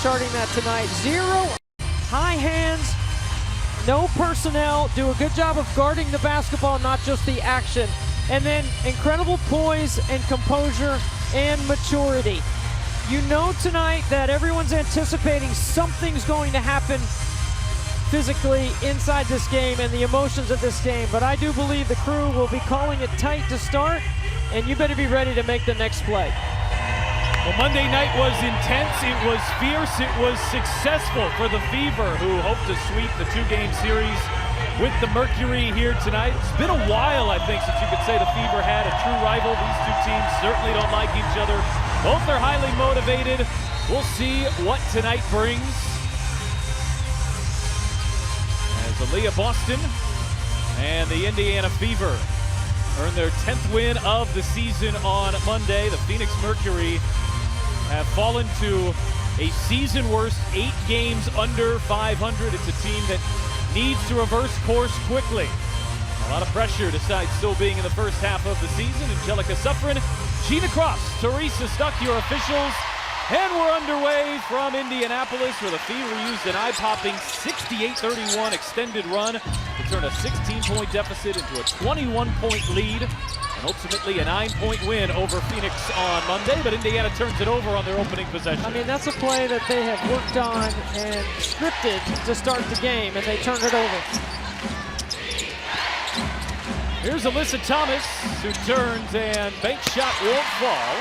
starting that tonight. 0 high hands, no personnel, do a good job of guarding the basketball, not just the action. And then incredible poise and composure and maturity. You know tonight that everyone's anticipating something's going to happen physically inside this game and the emotions of this game, but I do believe the crew will be calling it tight to start, and you better be ready to make the next play. Well, Monday night was intense, it was fierce, it was successful for the Fever, who hope to sweep the two-game series with the Mercury here tonight. It's been a while, I think, since you could say the Fever had a true rival. These two teams certainly don't like each other. Both are highly motivated. We'll see what tonight brings. As Aaliyah Boston and the Indiana Fever earn their 10th win of the season on Monday. The Phoenix Mercury have fallen to a season worst 8 games under 500. It's a team that needs to reverse course quickly. A lot of pressure despite still being in the first half of the season. Angelica Suffren, Gina Cross, Teresa Stuck, your officials. And we're underway from Indianapolis, where the Fever used an eye-popping 68-31 extended run to turn a 16-point deficit into a 21-point lead, and ultimately a 9-point win over Phoenix on Monday, but Indiana turns it over on their opening possession. I mean, that's a play that they have worked on and scripted to start the game, and they turn it over. Here's Alyssa Thomas, who turns, and bank shot won't fall.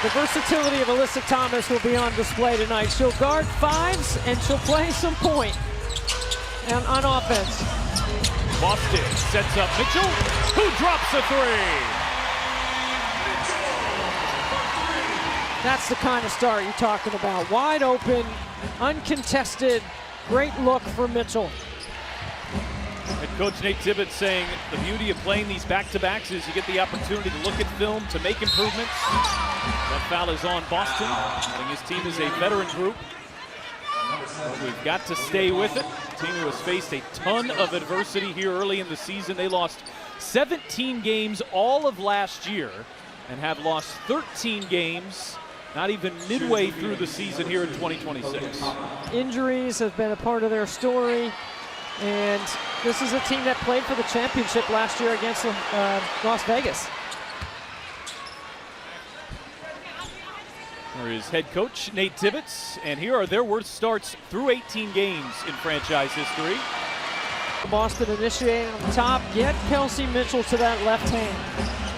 The versatility of Alyssa Thomas will be on display tonight. She'll guard fives, and she'll play some point on offense. Boston sets up Mitchell, who drops a three. That's the kind of start you're talking about. Wide open, uncontested, great look for Mitchell. And Coach Nate Tibbetts saying the beauty of playing these back-to-backs is you get the opportunity to look at film, to make improvements. That foul is on Boston. I think his team is a veteran group. But we've got to stay with it. A team who has faced a ton of adversity here early in the season. They lost 17 games all of last year and have lost 13 games not even midway through the season here in 2026. Injuries have been a part of their story. And this is a team that played for the championship last year against Las Vegas. There is head coach Nate Tibbetts, and here are their worst starts through 18 games in franchise history. Boston initiating on the top. Get Kelsey Mitchell to that left hand.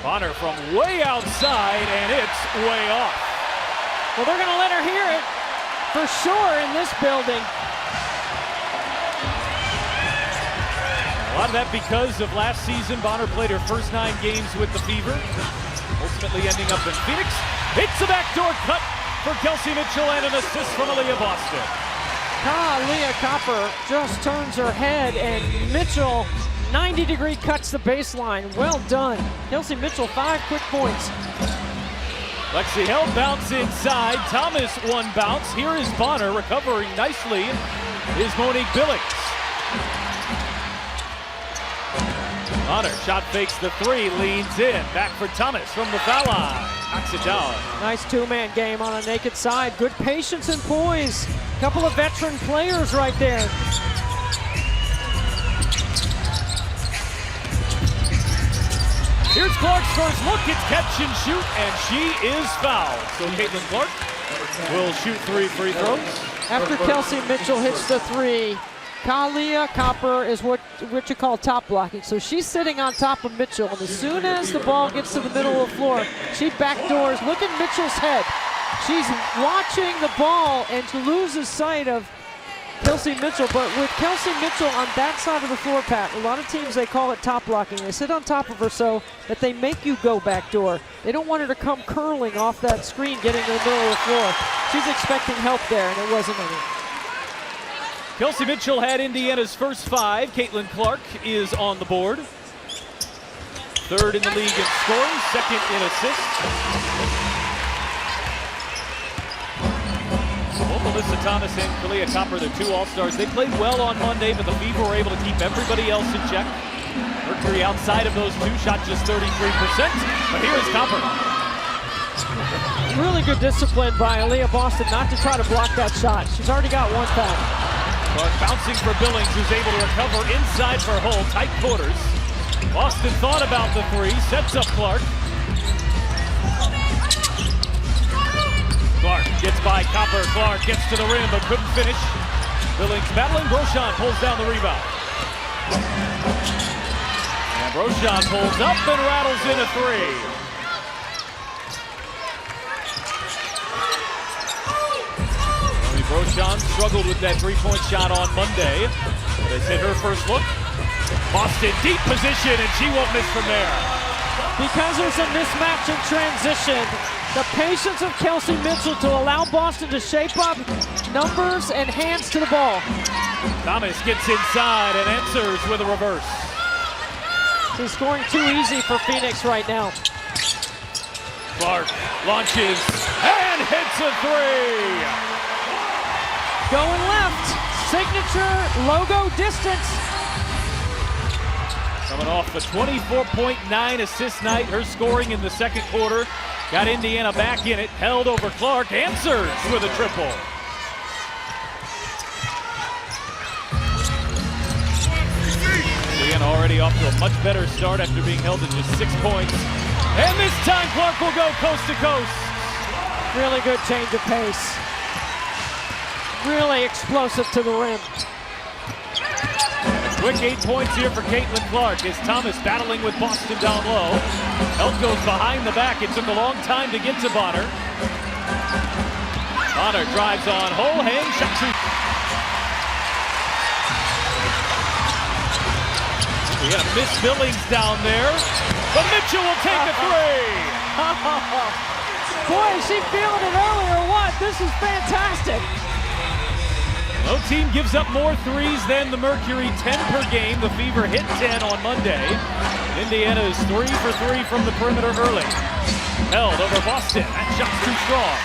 Bonner from way outside, and it's way off. Well, they're going to let her hear it for sure in this building. A lot of that because of last season. Bonner played her first 9 games with the Fever, ultimately ending up in Phoenix. It's a backdoor cut for Kelsey Mitchell and an assist from Aaliyah Boston. Aaliyah Copper just turns her head, and Mitchell 90-degree cuts the baseline. Well done. Kelsey Mitchell, 5 quick points. Lexi Held bounce inside. Thomas one bounce. Here is Bonner recovering nicely. Is Monique Billings. Bonner shot fakes the 3, leans in. Back for Thomas from the foul line. Knocks it down. Nice two-man game on a naked side. Good patience and poise. Couple of veteran players right there. Here's Clark's first look. It's catch and shoot, and she is fouled. So Caitlin Clark will shoot 3 free throws. After Kelsey Mitchell hits the 3, Aaliyah Copper is what you call top blocking. So she's sitting on top of Mitchell, and as soon as the ball gets to the middle of the floor, she backdoors. Look at Mitchell's head. She's watching the ball, and she loses sight of Kelsey Mitchell. But with Kelsey Mitchell on that side of the floor, Pat, a lot of teams, they call it top blocking. They sit on top of her so that they make you go backdoor. They don't want her to come curling off that screen, getting to the middle of the floor. She's expecting help there, and it wasn't any. Kelsey Mitchell had Indiana's first 5. Caitlin Clark is on the board. 3rd in the league in scoring, 2nd in assists. Both Alyssa Thomas and Aaliyah Copper, they're 2 All-Stars. They played well on Monday, but the Fever were able to keep everybody else in check. Mercury outside of those 2 shot just 33%. But here is Copper. Really good discipline by Aaliyah Boston not to try to block that shot. She's already got one foul. Clark bouncing for Billings, who's able to recover inside for Hull. Tight quarters. Boston thought about the three, sets up Clark. Clark gets by Copper. Clark gets to the rim but couldn't finish. Billings battling. Brochan pulls down the rebound. And Brochan pulls up and rattles in a three. Brochan struggled with that three-point shot on Monday, but has hit her first look. Boston deep position, and she won't miss from there. Because there's a mismatch in transition, the patience of Kelsey Mitchell to allow Boston to shape up numbers and hands to the ball. Thomas gets inside and answers with a reverse. She's scoring too easy for Phoenix right now. Clark launches and hits a three. Going left, signature logo distance. Coming off a 24.9 assist night, her scoring in the second quarter got Indiana back in it, held over Clark, answers with a triple. Indiana already off to a much better start after being held to just 6 points. And this time Clark will go coast to coast. Really good change of pace. Really explosive to the rim. A quick 8 points here for Caitlin Clark as Thomas battling with Boston down low. Help goes behind the back. It took a long time to get to Bonner. Bonner drives on Hull, hang, shot two. We got Miss Billings down there, but Mitchell will take the three. Boy, is she feeling it early or what? This is fantastic. No team gives up more threes than the Mercury, 10 per game. The Fever hit 10 on Monday. Indiana is 3 for 3 from the perimeter early. Held over Boston. That shot's too strong.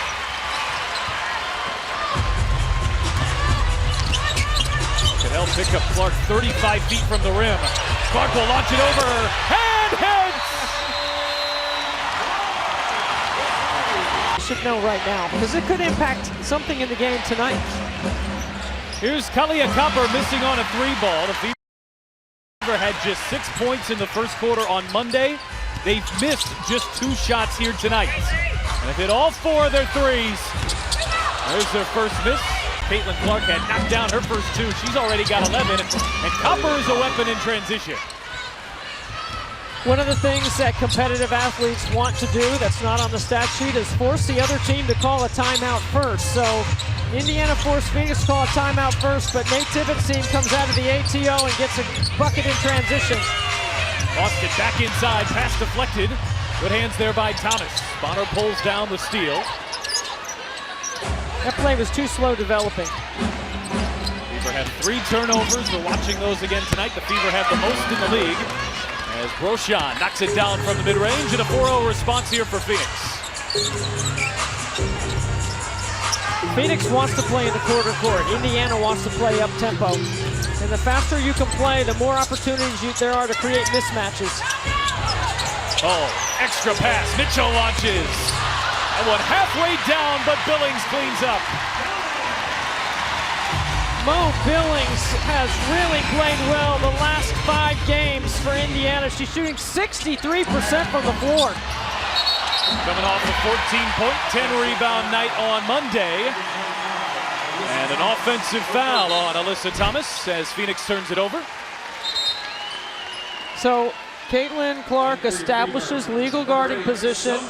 Could help pick up Clark 35 feet from the rim. Clark will launch it over and hits! Should know right now because it could impact something in the game tonight. Here's Kalia Copper missing on a three ball. The Fever had just 6 points in the first quarter on Monday. They've missed just 2 shots here tonight. And they've hit all 4 of their threes. There's their first miss. Caitlin Clark had knocked down her first 2. She's already got 11. And Copper is a weapon in transition. One of the things that competitive athletes want to do that's not on the stat sheet is force the other team to call a timeout first. So Indiana forced Phoenix to call a timeout first, but Nate Tibbetts' team comes out of the ATO and gets a bucket in transition. Boston back inside, pass deflected. Good hands there by Thomas. Bonner pulls down the steal. That play was too slow developing. Fever have 3 turnovers. We're watching those again tonight. The Fever have the most in the league. As Brochan knocks it down from the mid-range, and a 4-0 response here for Phoenix. Phoenix wants to play in the quarter court. Indiana wants to play up-tempo. And the faster you can play, the more opportunities there are to create mismatches. Oh, extra pass. Mitchell launches. That one halfway down, but Billings cleans up. Mo Billings has really played well the last 5 games for Indiana. She's shooting 63% from the floor. Coming off a 14-point, 10-rebound night on Monday. And an offensive foul on Alyssa Thomas as Phoenix turns it over. So Caitlin Clark establishes legal guarding position,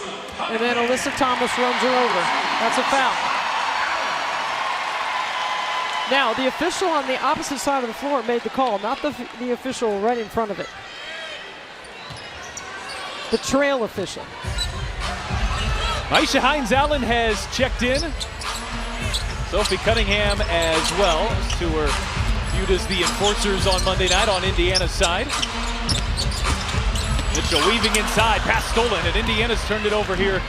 and then Alyssa Thomas runs her over. That's a foul. Now, the official on the opposite side of the floor made the call, not the official right in front of it. The trail official. Aisha Hines-Allen has checked in. Sophie Cunningham as well. Those two were viewed as the enforcers on Monday night on Indiana's side. Mitchell weaving inside, pass stolen, and Indiana's turned it over here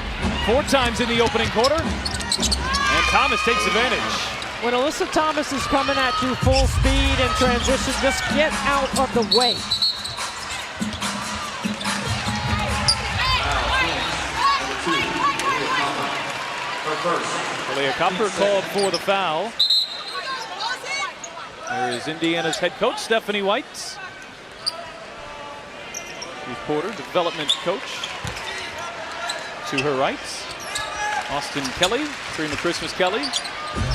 4 times in the opening quarter. And Thomas takes advantage. When Alyssa Thomas is coming at you full speed and transition, just get out of the way. Kalia Copper called for the foul. There is Indiana's head coach, Stephanie White. Steve Porter, development coach. To her right, Austin Kelly, Trina Christmas Kelly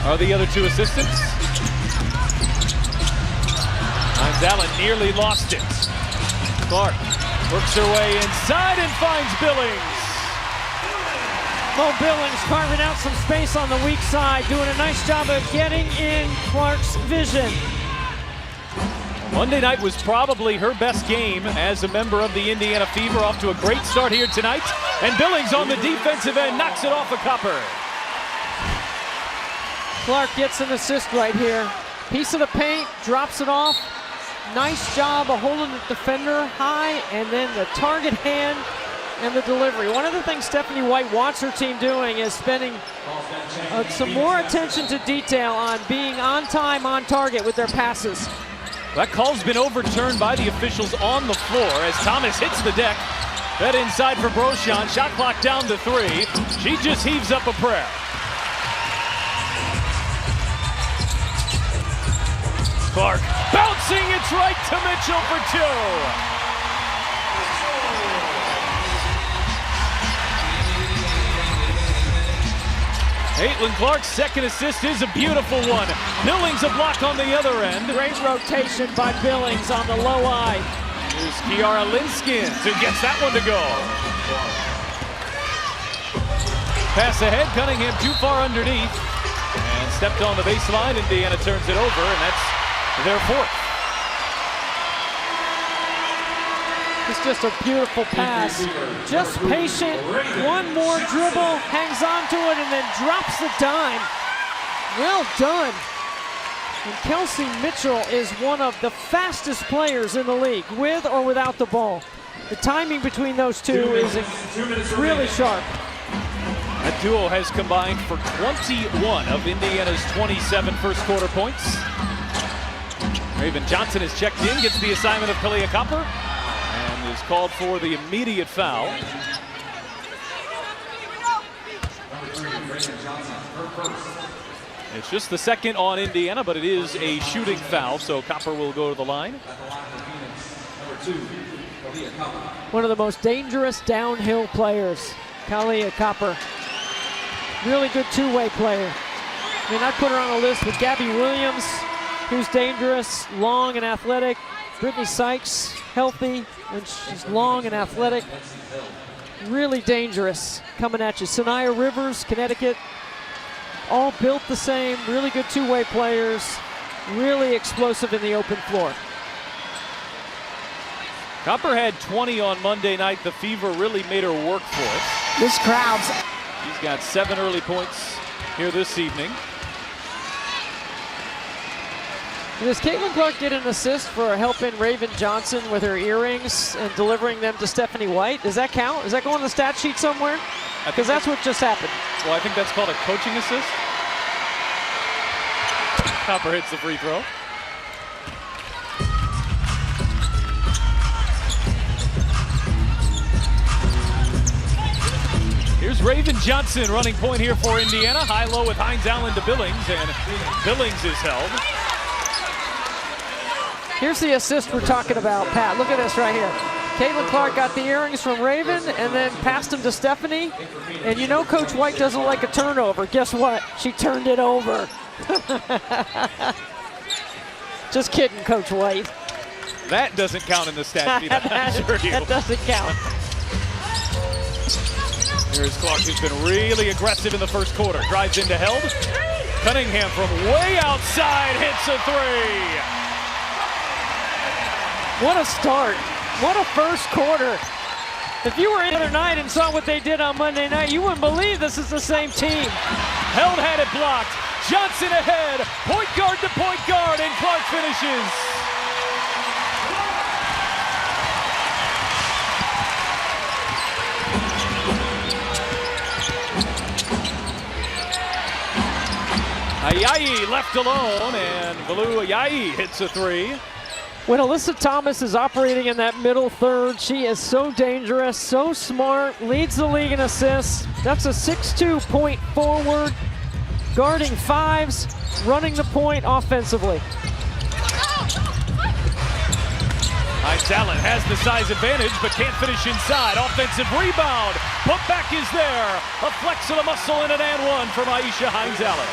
are the other two assistants. Hines Allen nearly lost it. Clark works her way inside and finds Billings. Mo Billings carving out some space on the weak side, doing a nice job of getting in Clark's vision. Monday night was probably her best game as a member of the Indiana Fever, off to a great start here tonight. And Billings on the defensive end knocks it off of Copper. Clark gets an assist right here. Piece of the paint, drops it off. Nice job of holding the defender high, and then the target hand and the delivery. One of the things Stephanie White wants her team doing is spending some more attention to detail on being on time, on target with their passes. That call's been overturned by the officials on the floor as Thomas hits the deck. That inside for Brochon. Shot clock down to 3. She just heaves up a prayer. Clark bouncing, it's right to Mitchell for 2. Caitlin Clark's second assist is a beautiful one. Billings a block on the other end. Great rotation by Billings on the low eye. Here's Kiara Linskins who gets that one to go. Pass ahead, Cunningham too far underneath. And stepped on the baseline, Indiana turns it over, and that's their 4th. It's just a beautiful pass. Just patient, one more dribble, hangs on to it, and then drops the dime. Well done. And Kelsey Mitchell is one of the fastest players in the league, with or without the ball. The timing between those two is really sharp. That duo has combined for 21 of Indiana's 27 first quarter points. Raven Johnson has checked in, gets the assignment of Kalia Copper, and is called for the immediate foul. It's just the second on Indiana, but it is a shooting foul, so Copper will go to the line. One of the most dangerous downhill players, Kalia Copper. Really good two-way player. I mean, I'd put her on a list with Gabby Williams, who's dangerous, long and athletic. Brittany Sykes, healthy, and she's long and athletic. Really dangerous coming at you. Sanaya Rivers, Connecticut, all built the same, really good two-way players, really explosive in the open floor. Copper had 20 on Monday night. The Fever really made her work for it. This crowd's... She's got 7 early points here this evening. Does Caitlin Clark get an assist for helping Raven Johnson with her earrings and delivering them to Stephanie White? Does that count? Is that going on the stat sheet somewhere? Because that's what just happened. Well, I think that's called a coaching assist. Copper hits the free throw. Here's Raven Johnson running point here for Indiana. High-low with Hines Allen to Billings, and Billings is held. Here's the assist we're talking about, Pat. Look at this right here. Caitlin Clark got the earrings from Raven and then passed them to Stephanie. And you know Coach White doesn't like a turnover. Guess what? She turned it over. Just kidding, Coach White. That doesn't count in the stat sheet. That doesn't count. Here's Clark, who's been really aggressive in the first quarter. Drives into held. Cunningham from way outside hits a 3. What a start. What a first quarter. If you were in the other night and saw what they did on Monday night, you wouldn't believe this is the same team. Held had it blocked. Johnson ahead. Point guard, and Clark finishes. Ayayi left alone, and Valu Ayayi hits a 3. When Alyssa Thomas is operating in that middle third, she is so dangerous, so smart, leads the league in assists. That's a 6'2" point forward, guarding fives, running the point offensively. Hines Allen has the size advantage, but can't finish inside. Offensive rebound. Putback is there. A flex of the muscle and an and one from Aisha Hines Allen.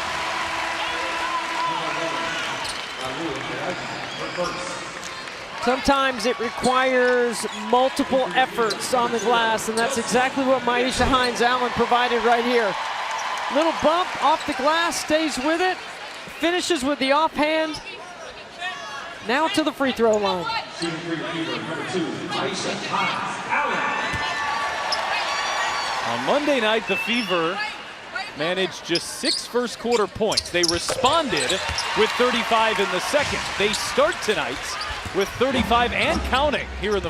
Sometimes it requires multiple efforts on the glass, and that's exactly what Aisha Hines Allen provided right here. Little bump off the glass, stays with it, finishes with the offhand. Now to the free throw line. On Monday night, the Fever managed just 6 first quarter points. They responded with 35 in the second. They start tonight with 35 and counting here in the